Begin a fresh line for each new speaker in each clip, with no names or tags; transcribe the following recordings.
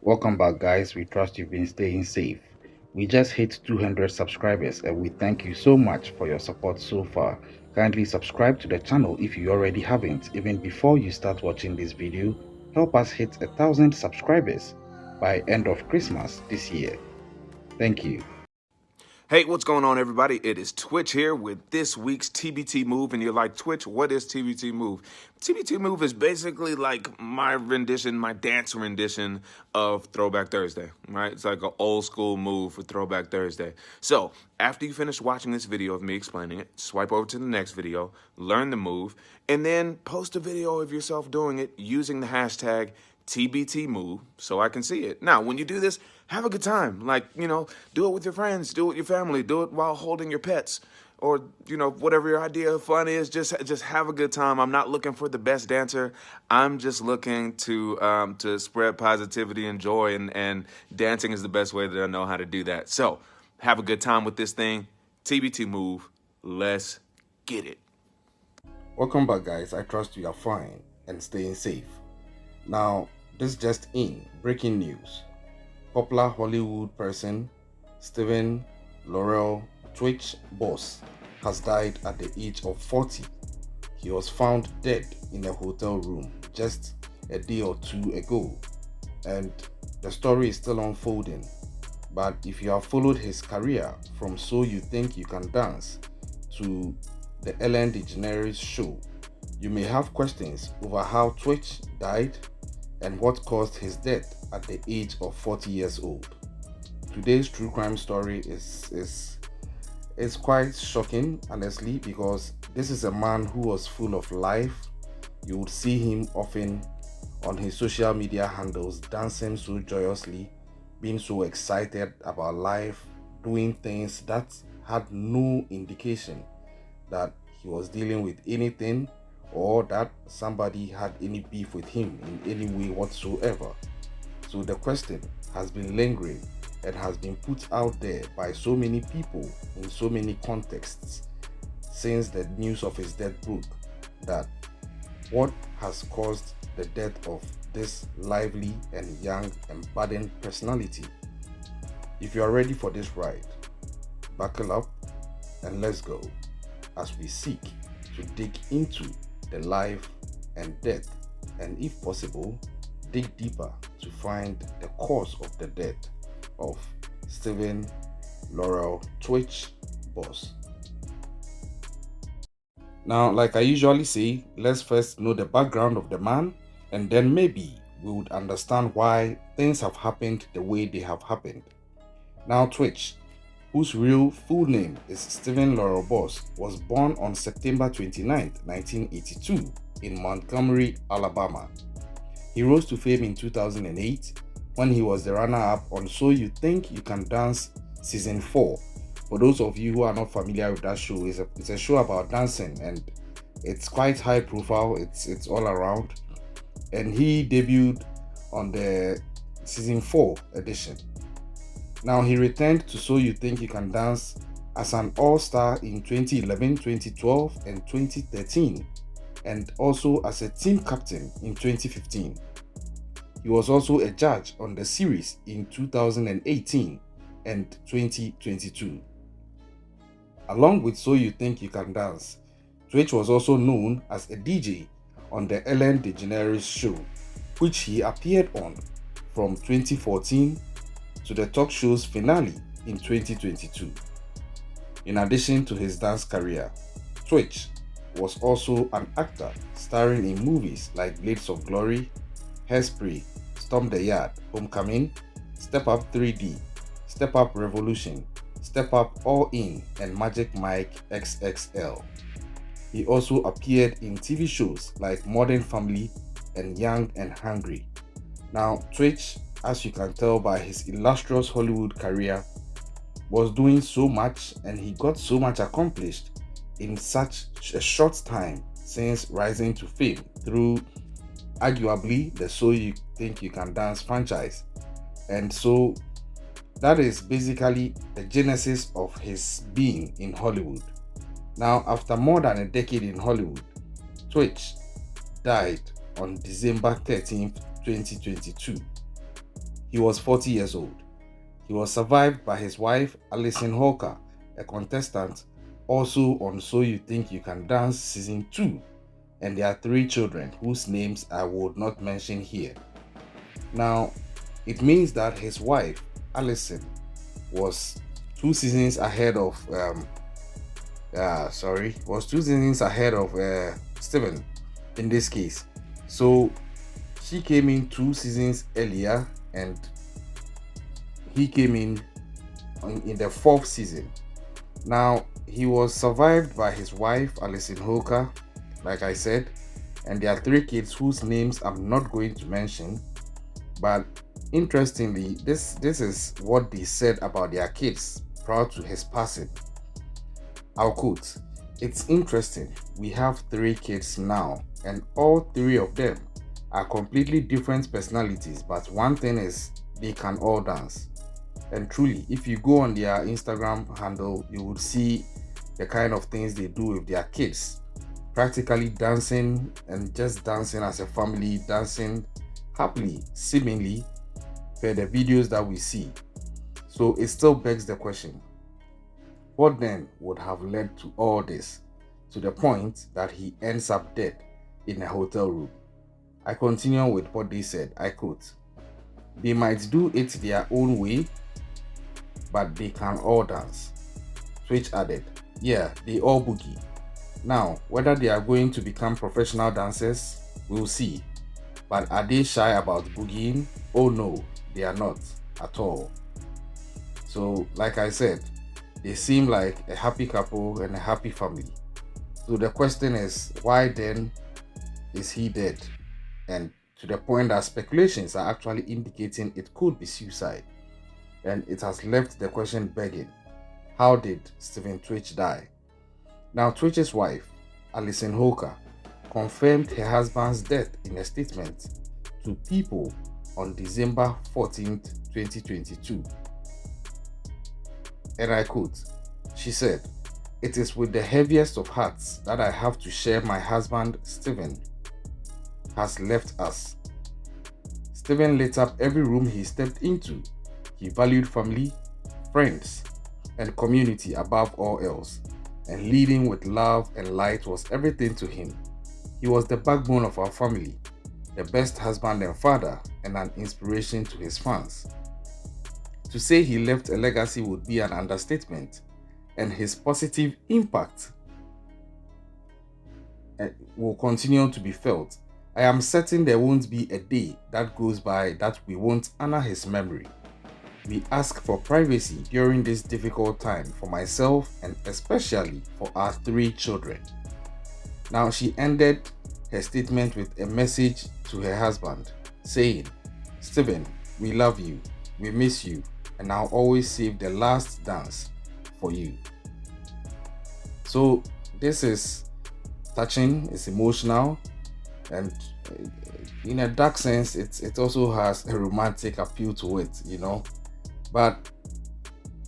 Welcome back, guys. We trust you've been staying safe. We just hit 200 subscribers and we thank you so much for your support so far. Kindly subscribe to the channel if you already haven't. Even before you start watching this video, help us hit 1,000 subscribers by end of Christmas this year. Thank you.
Hey, what's going on, everybody? It is Twitch here with this week's TBT Move. And you're like, Twitch, what is TBT Move? TBT Move is basically like my rendition, my dance rendition of Throwback Thursday, right? It's like an old school move for Throwback Thursday. So after you finish watching this video of me explaining it, swipe over to the next video, learn the move, and then post a video of yourself doing it using the hashtag TBT Move so I can see it. Now, when you do this, have a good time. Like, do it with your friends, do it with your family, do it while holding your pets, or, whatever your idea of fun is. Just have a good time. I'm not looking for the best dancer. I'm just looking to spread positivity and joy, and dancing is the best way that I know how to do that. So, have a good time with this thing. TBT Move. Let's get it.
Welcome back, guys. I trust you are fine and staying safe. Now, this just in, breaking news. Popular Hollywood person Stephen Laurel Twitch boss has died at the age of 40. He was found dead in a hotel room just a day or two ago, and the story is still unfolding. But if you have followed his career from So You Think You Can Dance to the Ellen DeGeneres show, you may have questions over how Twitch died and what caused his death at the age of 40 years old. Today's true crime story is quite shocking, honestly, because this is a man who was full of life. You would see him often on his social media handles dancing so joyously, being so excited about life, doing things that had no indication that he was dealing with anything or that somebody had any beef with him in any way whatsoever. So the question has been lingering and has been put out there by so many people in so many contexts since the news of his death broke, that what has caused the death of this lively and young and budding personality. If you are ready for this ride, buckle up and let's go as we seek to dig into the life and death, and if possible, dig deeper to find the cause of the death of Stephen Laurel Twitch boss. Now, like I usually say, let's first know the background of the man, and then maybe we would understand why things have happened the way they have happened. Now, Twitch, whose real full name is Stephen Laurel Boss, was born on September 29, 1982 in Montgomery, Alabama. He rose to fame in 2008 when he was the runner-up on So You Think You Can Dance Season 4. For those of you who are not familiar with that show, it's a show about dancing, and it's quite high profile, it's all around. And he debuted on the Season 4 edition. Now, he returned to So You Think You Can Dance as an all-star in 2011, 2012, and 2013, and also as a team captain in 2015. He was also a judge on the series in 2018 and 2022. Along with So You Think You Can Dance, Twitch was also known as a DJ on the Ellen DeGeneres show, which he appeared on from 2014 to the talk show's finale in 2022. In addition to his dance career, Twitch was also an actor starring in movies like Blades of Glory, Hairspray, Storm the Yard, Homecoming, Step Up 3D, Step Up Revolution, Step Up All In, and Magic Mike XXL. He also appeared in TV shows like Modern Family and Young and Hungry. Now, Twitch, as you can tell by his illustrious Hollywood career, was doing so much and he got so much accomplished in such a short time since rising to fame through arguably the So You Think You Can Dance franchise. And so that is basically the genesis of his being in Hollywood. Now, after more than a decade in Hollywood, Twitch died on December 13th, 2022. He was 40 years old. He was survived by his wife, Alison Hawker, a contestant also on So You Think You Can Dance Season 2, and there are 3 children whose names I would not mention here. Now, it means that his wife, Alison, was 2 seasons ahead of Stephen in this case. So she came in 2 seasons earlier and he came in the 4th season. Now, he was survived by his wife, Alison Hawker, like I said, and there are 3 kids whose names I'm not going to mention. But interestingly, this is what they said about their kids prior to his passing. I'll quote, "It's interesting, we have 3 kids now, and all 3 of them are completely different personalities, but one thing is they can all dance." And truly, if you go on their Instagram handle, you would see the kind of things they do with their kids. Practically dancing and just dancing as a family, dancing happily, seemingly, per the videos that we see. So it still begs the question, what then would have led to all this, to the point that he ends up dead in a hotel room? I continue with what they said, I quote, "They might do it their own way, but they can all dance." Twitch added, "Yeah, they all boogie. Now, whether they are going to become professional dancers, we'll see. But are they shy about boogieing? Oh no, they are not at all." So, like I said, they seem like a happy couple and a happy family. So the question is, why then is he dead? And to the point that speculations are actually indicating it could be suicide. And it has left the question begging, how did Stephen Twitch die? Now, Twitch's wife, Alison Hawker, confirmed her husband's death in a statement to People on December 14th, 2022. And I quote, she said, "It is with the heaviest of hearts that I have to share my husband, Stephen, has left us. Stephen lit up every room he stepped into. He valued family, friends, and community above all else, and leading with love and light was everything to him. He was the backbone of our family, the best husband and father, and an inspiration to his fans. To say he left a legacy would be an understatement, and his positive impact will continue to be felt. I am certain there won't be a day that goes by that we won't honor his memory. We ask for privacy during this difficult time for myself and especially for our 3 children." Now, she ended her statement with a message to her husband saying, "Stephen, we love you, we miss you, and I'll always save the last dance for you." So this is touching, it's emotional, and in a dark sense, it also has a romantic appeal to it, you know. But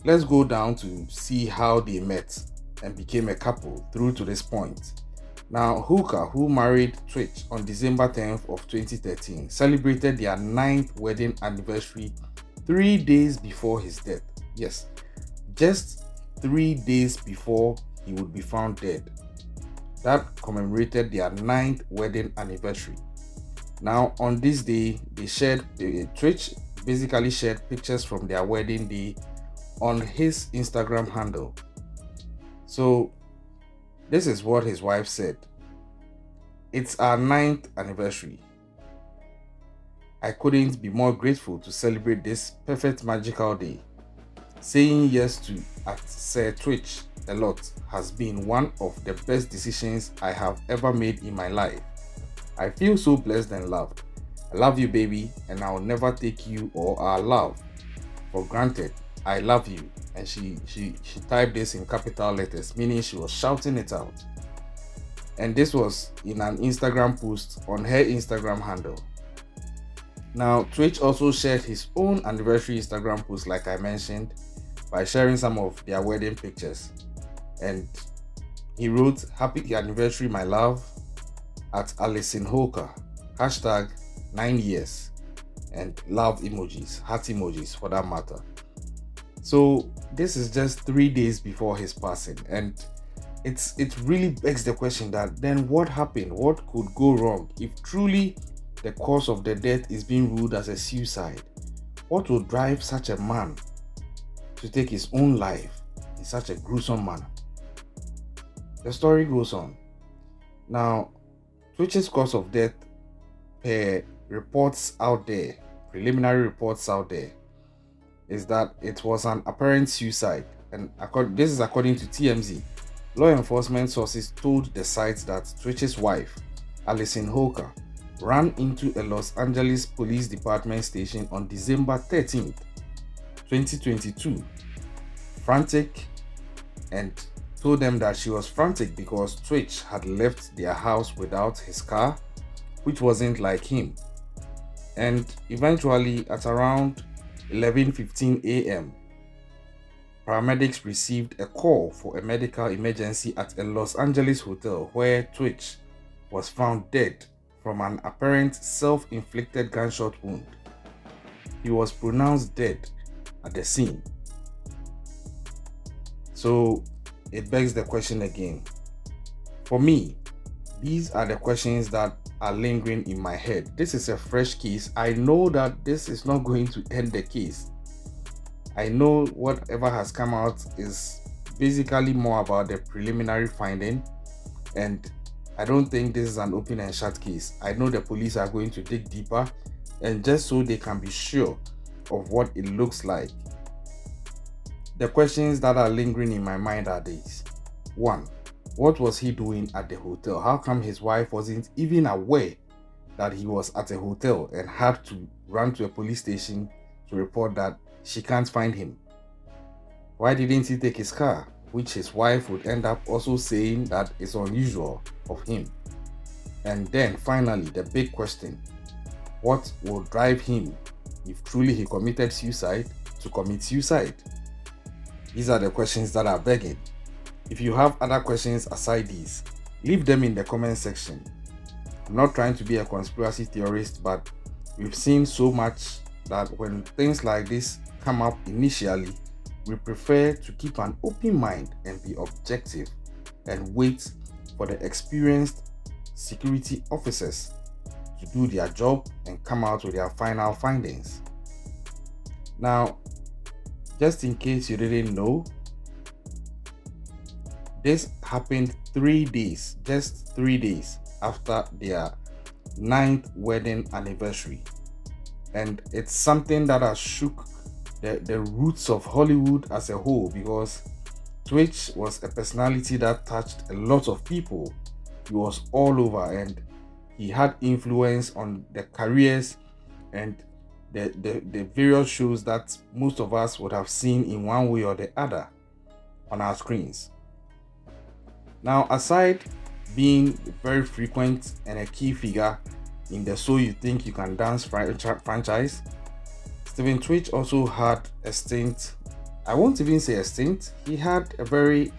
let's go down to see how they met and became a couple through to this point. Now, Hooker, who married Twitch on December 10th of 2013, celebrated their 9th wedding anniversary 3 days before his death. Yes, just 3 days before he would be found dead. That commemorated their 9th wedding anniversary. Now, on this day, Twitch basically shared pictures from their wedding day on his Instagram handle. So, this is what his wife said. "It's our 9th anniversary. I couldn't be more grateful to celebrate this perfect magical day. Saying yes to Sir Twitch a lot has been one of the best decisions I have ever made in my life. I feel so blessed and loved. I love you, baby, and I'll never take you or our love for granted. I love you." And she typed this in capital letters, meaning she was shouting it out. And this was in an Instagram post on her Instagram handle. Now, Twitch also shared his own anniversary Instagram post, like I mentioned, by sharing some of their wedding pictures. And he wrote, "Happy anniversary, my love, at Alison Hawker, #9 years." and love emojis, heart emojis for that matter. So this is just 3 days before his passing, and it really begs the question that then what happened? What could go wrong if truly the cause of the death is being ruled as a suicide? What would drive such a man to take his own life in such a gruesome manner? The story goes on. Now, Twitch's cause of death, per reports out there, preliminary reports out there, is that it was an apparent suicide. And this is according to TMZ. Law enforcement sources told the site that Twitch's wife, Alison Holker, ran into a Los Angeles Police Department station on December 13th, 2022, frantic, and told them that she was frantic because Twitch had left their house without his car, which wasn't like him. And eventually, at around 11:15 a.m., paramedics received a call for a medical emergency at a Los Angeles hotel where Twitch was found dead from an apparent self-inflicted gunshot wound. He was pronounced dead at the scene. So it begs the question again. For me, these are the questions that are lingering in my head. This is a fresh case. I know that this is not going to end the case. I know whatever has come out is basically more about the preliminary finding, and I don't think this is an open and shut case. I know the police are going to dig deeper, and just so they can be sure of what it looks like. The questions that are lingering in my mind are these. 1. What was he doing at the hotel? How come his wife wasn't even aware that he was at a hotel and had to run to a police station to report that she can't find him? Why didn't he take his car, which his wife would end up also saying that is unusual of him? And then finally, the big question, what will drive him, if truly he committed suicide, to commit suicide? These are the questions that are begging. If you have other questions aside these, leave them in the comment section. I'm not trying to be a conspiracy theorist, but we've seen so much that when things like this come up initially, we prefer to keep an open mind and be objective and wait for the experienced security officers to do their job and come out with their final findings. Now, just in case you didn't know, this happened 3 days, just 3 days after their 9th wedding anniversary. And it's something that has shook the roots of Hollywood as a whole, because Twitch was a personality that touched a lot of people. He was all over and he had influence on the careers and the various shows that most of us would have seen in one way or the other on our screens. Now, aside being very frequent and a key figure in the So You Think You Can Dance franchise, Stephen Twitch also had a stint, I won't even say a stint, he had a very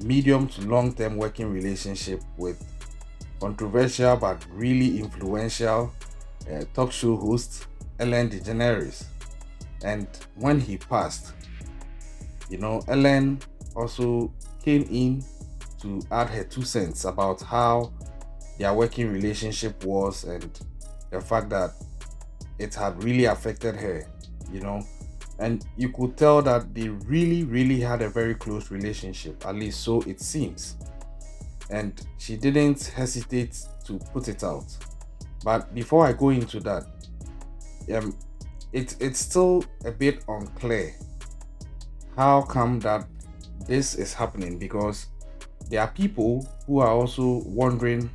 medium to long-term working relationship with controversial but really influential talk show host Ellen DeGeneres. And when he passed, Ellen also came in to add her 2 cents about how their working relationship was and the fact that it had really affected her, and you could tell that they really had a very close relationship, at least so it seems. And she didn't hesitate to put it out. But before I go into that, it's still a bit unclear how come that this is happening, because there are people who are also wondering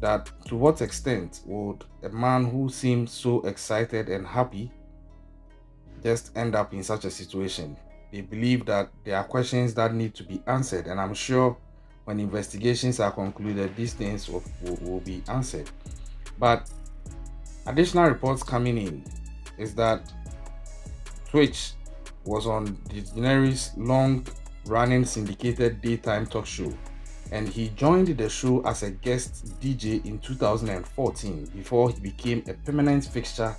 that to what extent would a man who seems so excited and happy just end up in such a situation. They believe that there are questions that need to be answered, and I'm sure when investigations are concluded, these things will be answered. But additional reports coming in is that Twitch was on DeGeneres' long-running syndicated daytime talk show, and he joined the show as a guest DJ in 2014 before he became a permanent fixture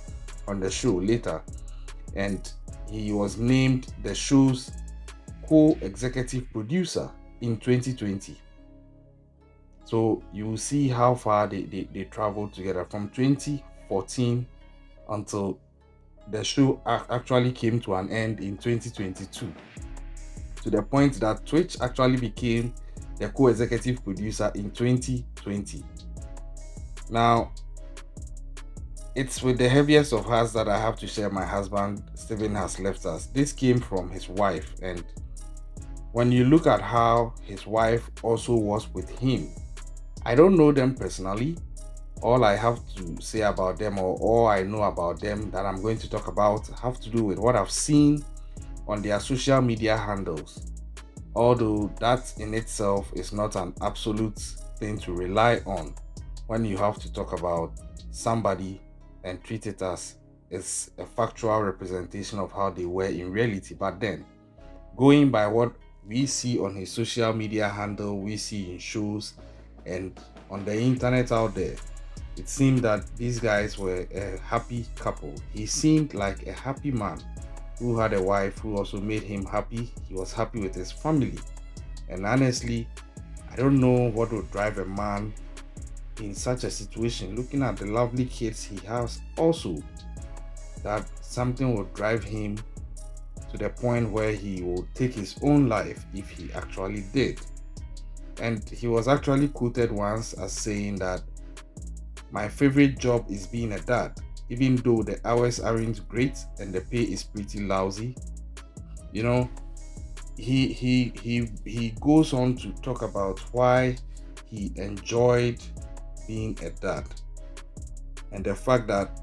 on the show later, and he was named the show's co-executive producer in 2020. So you will see how far they traveled together from 2014 until the show actually came to an end in 2022, to the point that Twitch actually became the co-executive producer in 2020. Now, it's with the heaviest of hearts that I have to share my husband Stephen has left us. This came from his wife, and when you look at how his wife also was with him, I don't know them personally. All I have to say about them, or all I know about them that I'm going to talk about, have to do with what I've seen on their social media handles. Although that in itself is not an absolute thing to rely on when you have to talk about somebody and treat it as it's a factual representation of how they were in reality. But then, going by what we see on his social media handle, we see in shows and on the internet out there, it seemed that these guys were a happy couple. He seemed like a happy man who had a wife who also made him happy. He was happy with his family. And honestly, I don't know what would drive a man in such a situation, looking at the lovely kids he has also, that something would drive him to the point where he will take his own life if he actually did. And he was actually quoted once as saying that, "My favorite job is being a dad, even though the hours aren't great and the pay is pretty lousy." You know, he goes on to talk about why he enjoyed being a dad, and the fact that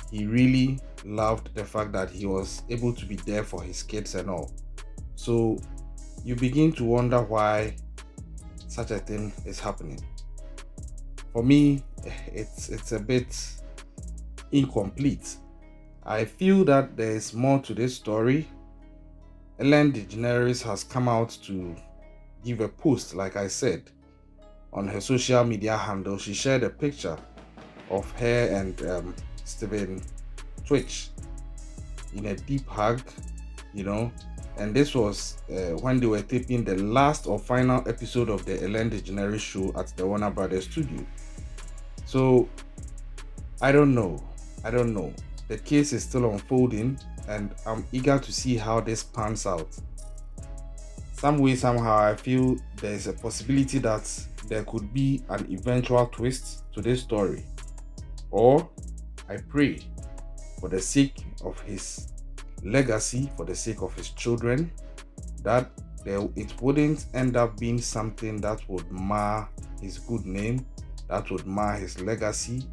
he really loved the fact that he was able to be there for his kids and all. So you begin to wonder why such a thing is happening. For me, it's a bit incomplete. I feel that there is more to this story. Ellen DeGeneres has come out to give a post, like I said, on her social media handle. She shared a picture of her and Stephen Twitch in a deep hug, and this was when they were taping the last or final episode of the Ellen DeGeneres show at the Warner Brothers studio. So I don't know. The case is still unfolding, and I'm eager to see how this pans out. Some way, somehow, I feel there is a possibility that there could be an eventual twist to this story. Or I pray, for the sake of his legacy, for the sake of his children, that it wouldn't end up being something that would mar his good name, that would mar his legacy,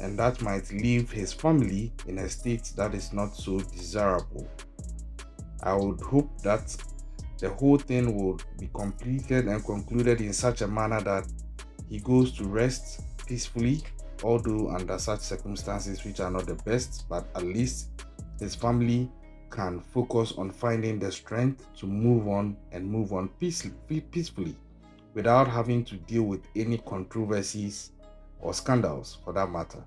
and that might leave his family in a state that is not so desirable. I would hope that the whole thing would be completed and concluded in such a manner that he goes to rest peacefully, although under such circumstances which are not the best, but at least his family can focus on finding the strength to move on peacefully without having to deal with any controversies or scandals for that matter.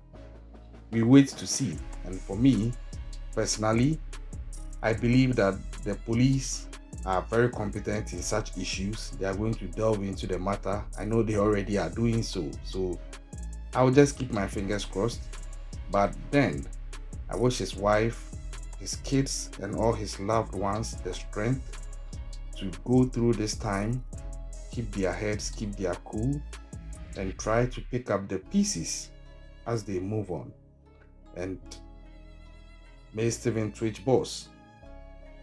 We wait to see. And for me, personally, I believe that the police are very competent in such issues. They are going to delve into the matter. I know they already are doing so. So I will just keep my fingers crossed. But then I wish his wife, his kids, and all his loved ones the strength to go through this time, keep their heads, keep their cool, and try to pick up the pieces as they move on. And may Stephen Twitch boss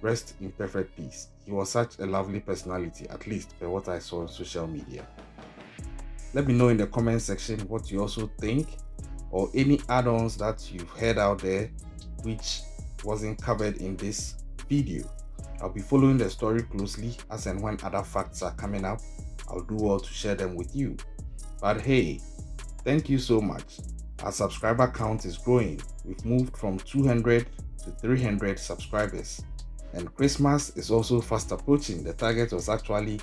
rest in perfect peace. He was such a lovely personality, at least by what I saw on social media. Let me know in the comment section what you also think, or any add-ons that you've heard out there which wasn't covered in this video. I'll be following the story closely, as and when other facts are coming up, I'll do well to share them with you. But hey, thank you so much. Our subscriber count is growing. We've moved from 200 to 300 subscribers, and Christmas is also fast approaching. The target was actually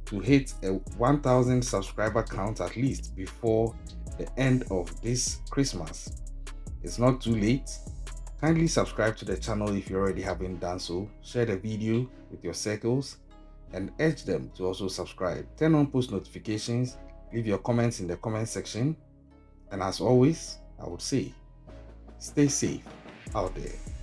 to hit a 1,000 subscriber count at least before the end of this Christmas. It's not too late. Kindly subscribe to the channel if you already haven't done so. Share the video with your circles and urge them to also subscribe. Turn on post notifications. Leave your comments in the comment section. And as always, I would say, stay safe out there.